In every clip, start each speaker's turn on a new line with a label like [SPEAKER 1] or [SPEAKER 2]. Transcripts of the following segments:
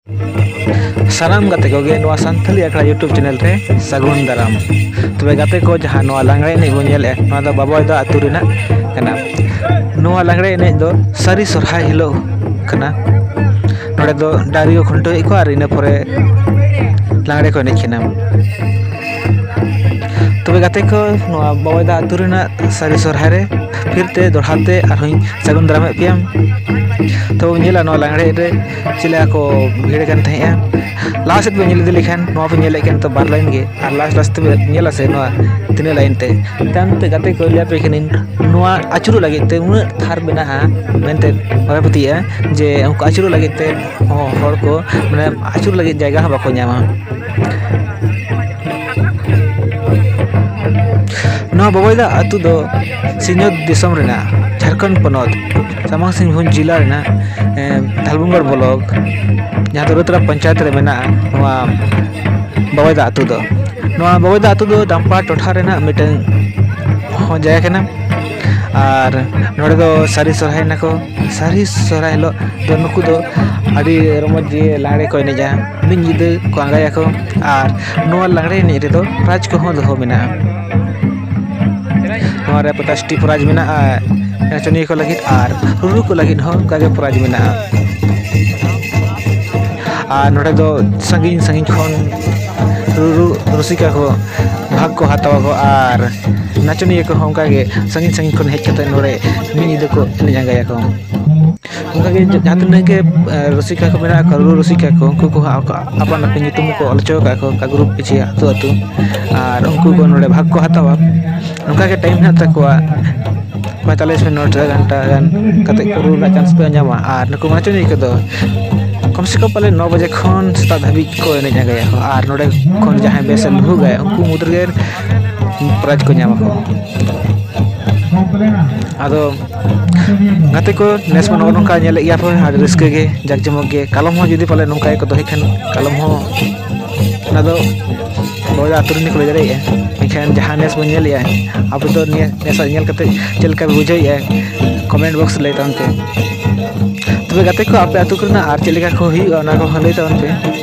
[SPEAKER 1] सानाम गाते को गे नोआ संथाली अखड़ा यूट्यूब चैनल रे सगुन दाराम। तबे गाते को जहां नोआ लांगड़े एनेज बो नेले नोआ दो बाबोय दा आतु रेना कना। नोआ लांगड़े एनेज दो सारी सोरहाय हिलो कना। नोडे दो डारी को खुंटो इको आर इना परे लांगड़े को एनेज केना। तबे गाते को नोआ बाबोय दा आतु रेना सारी सोरहाय रे फिरते दोड़हाते आरहों सगुन दाराम पेयम। तो नेला नोआ लांगड़े रे चिला को भीड़ कन तहेया लास्ट पे नेल दिलेखान नोआ पे नेले कन तो बार लाइन गे आर लास्ट पे नेला से नोआ तिने लाइन ते ताम ते गाते को लिया पे खनिन नोआ आचुरु लगे ते उन थार बिना हा मेनते होयपतिया जे उनको आचुरु लगे ते हर को माने आचुरु लगे जायगा हा बाको न्यामा। नोआ बाबोयदा आतु दो सिंहद दिसम रेना झारखंड पनोत सामांग सिंहभूम जिला रेना धालबुंगड़ ब्लॉक जहाँ दो रुतरा पंचायत रे मेना नोआ बाबोयदा आतु दो। नोआ बाबोयदा आतु दो डांपा टोठा रेना मिटन हो जाय केना आर नोडे दो सारी सोरहाय नako सारी सोरहाय हिलो दो नुकु दो आदि रमज जे लांगड़े को एनेजा मिन जिदे को आंगाया को आर नोआ लांगड़े एनेज रे दो प्राइज को हो दो मेना। नोआ रे 50टी प्राइज मेना नचनिया को लगित आर रुरु को लगित हो कागे प्राइज मेना। आर नोडे दो संगीन संगीन खन रुरु रसिका को भाग को हातावा को आर नचनिया को होंकागे संगीन संगीन खन हेज कते नोडे मिनिदे को एनेज आंगाया को उनकागे जहां तने के रसिका को मेना को रुरु रसिका को उनको को अपन अपन nyutum को अलचो का ग्रुप पिछे आतु आतु आर उनको को नोडे भाग को हातावा उनका के टाइम है तकवा 45 मिनट घंटा गान कते को रुरु चांस पे ᱧᱟᱢᱟ आर नको नचनिया को दो कम से कम पहले 9 बजे खन सेता धाबी को एनेज आंगाया को आर नोडे खन जहां बेस लहु गए उनको मुद्रगे प्राइज को ᱧᱟᱢᱟ को। आदो गाते को नेस में नोका नेले या पे आर रिस्क गे जग जमक गे कलम हो जुदी पले नोका को दोहे खन कलम हो ना दो बोला आतुरनी को ले जाए इखान जहां नेस बन नेल या अब तो नेस नेल कते चलका बुझै या कमेंट बॉक्स ले तानते तबे गाते को आपे आतु करना आर चलिका को ही ओना को ले तानते।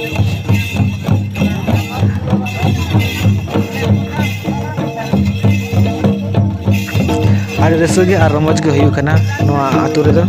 [SPEAKER 1] आर रसगे आर रमज के हुयु कना नोआ आतु रे दो।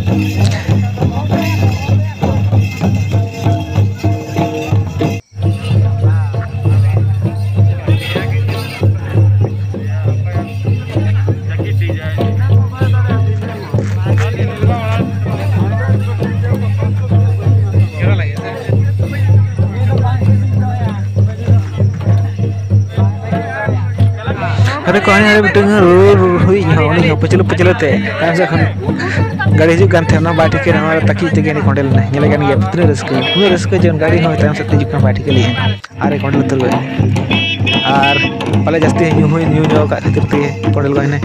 [SPEAKER 1] अरे कहानी अरे बिटंग हुई होनी हो पचलो पचलोते ताम से खन गाड़ी हिजु गान थेना बाटी के हमारा तकी तेगे नि कोंडेल ना नेले गान गे पुत्र रस्के जन गाड़ी हो ताम से तिजु का बाटी के लिए आरे कोंडेल तुर गए आर पले जस्ती न्यू का खातिर ते कोंडेल गए ने।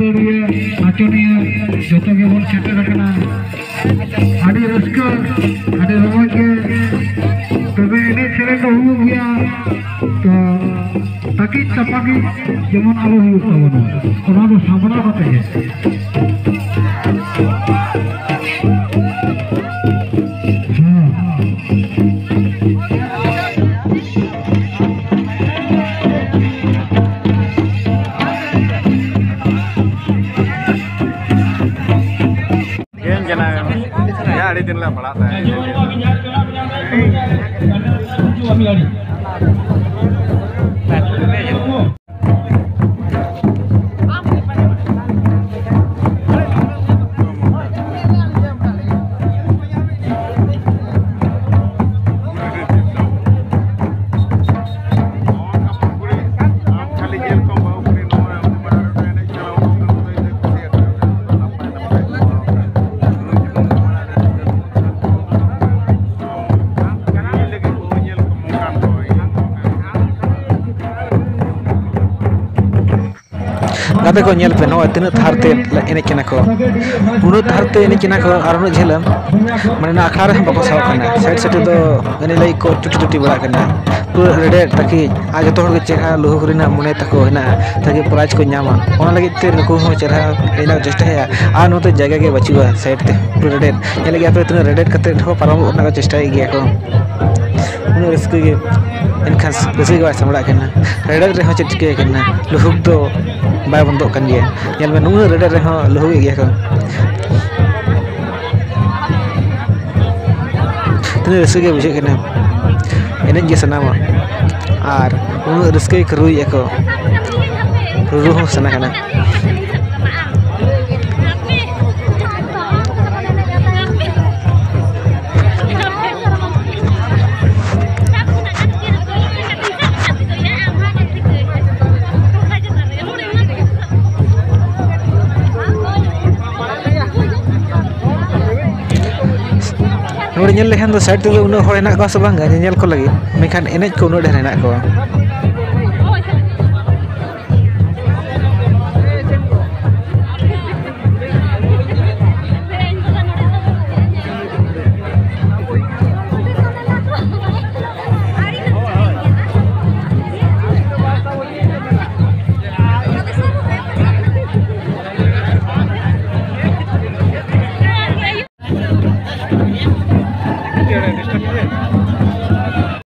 [SPEAKER 2] maduriya nachoniya joto ge bon seter rakana adi raska adi romoj ge tobe ene sere ko hu gya to taki tapagi jemon alo hu tabona ona do samana kate ge
[SPEAKER 3] hari din lah pala tayo.
[SPEAKER 1] Kata ko nyel pe no tinut tharte ene kena ko unut tharte ene kena ko arun jhelam mane na akhara ham bako saw kana side do ene lai ko chuti bala kana pura rede taki age to hor ge chera lohu kurina mone tako hena taki prize ko nyama ona lagi te ko ho chera ena just hai a no te jaga ge bachiwa side te pura rede ele ge ape tuna rede kate ho param ona ko chesta ge ko uno risk ge enkan risk ge samra kana rede re ho chitke kana lohu do bay bondok kan dia yang menunggu reda reho lohu ya kan tene resuge bujhe kena ene je sanama ar unu resuge kerui ya ko ruhu sana kana Nyel lehan do side tu uno hor enak ko sa bang nyel ko lagi mekan enek ko uno dah enak ko